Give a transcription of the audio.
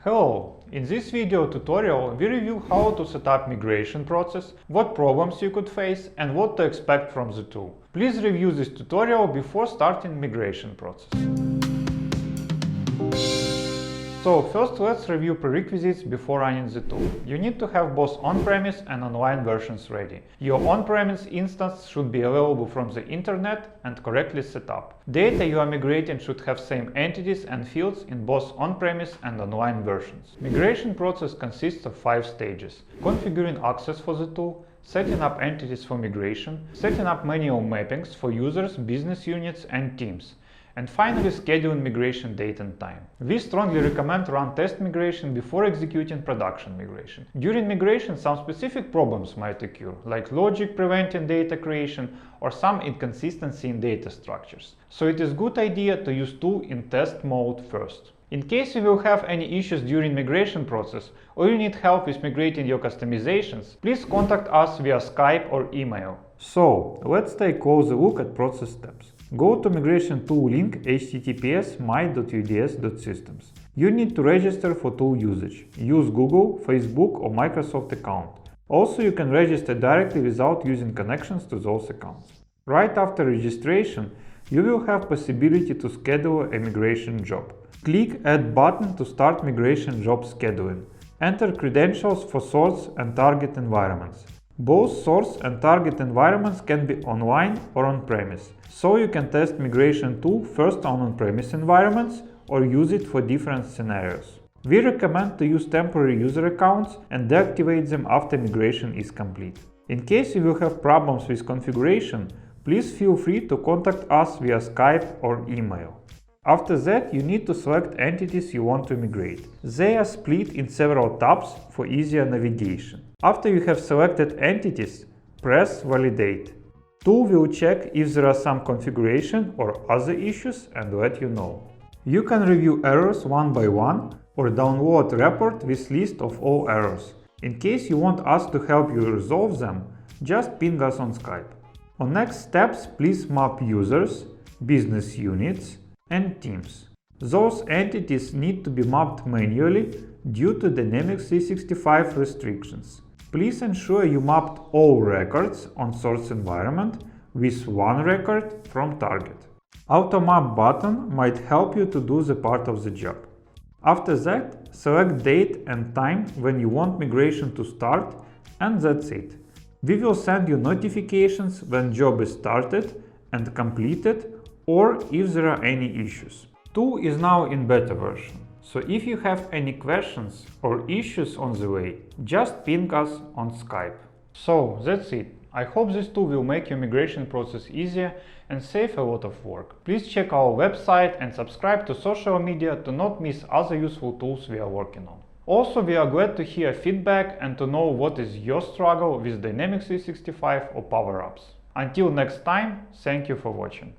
Hello! In this video tutorial we review how to set up migration process, what problems you could face and what to expect from the tool. Please review this tutorial before starting migration process. So first let's review prerequisites before running the tool. You need to have both on-premise and online versions ready. Your on-premise instance should be available from the internet and correctly set up. Data you are migrating should have same entities and fields in both on-premise and online versions. Migration process consists of 5 stages: configuring access for the tool, setting up entities for migration, setting up manual mappings for users, business units and teams, and finally scheduling migration date and time. We strongly recommend run test migration before executing production migration. During migration some specific problems might occur, like logic preventing data creation or some inconsistency in data structures. So it is a good idea to use tool in test mode first. In case you will have any issues during migration process or you need help with migrating your customizations, please contact us via Skype or email. So let's take a closer look at process steps. Go to migration tool link https://my.uds.systems. You need to register for tool usage. Use Google, Facebook or Microsoft account. Also, you can register directly without using connections to those accounts. Right after registration, you will have possibility to schedule a migration job. Click Add button to start migration job scheduling. Enter credentials for source and target environments. Both source and target environments can be online or on-premise, so you can test migration tool first on on-premise environments or use it for different scenarios. We recommend to use temporary user accounts and deactivate them after migration is complete. In case you will have problems with configuration, please feel free to contact us via Skype or email. After that, you need to select entities you want to migrate. They are split in several tabs for easier navigation. After you have selected entities, press Validate. Tool will check if there are some configuration or other issues and let you know. You can review errors one by one or download a report with list of all errors. In case you want us to help you resolve them, just ping us on Skype. On next steps, please map users, business units and teams. Those entities need to be mapped manually due to Dynamics 365 restrictions. Please ensure you mapped all records on source environment with one record from target. Automap button might help you to do the part of the job. After that, select date and time when you want migration to start, and that's it. We will send you notifications when job is started and completed or if there are any issues. Tool is now in beta version, so if you have any questions or issues on the way, just ping us on Skype. So that's it. I hope this tool will make your migration process easier and save a lot of work. Please check our website and subscribe to social media to not miss other useful tools we are working on. Also, we are glad to hear feedback and to know what is your struggle with Dynamics 365 or Power Apps. Until next time, thank you for watching.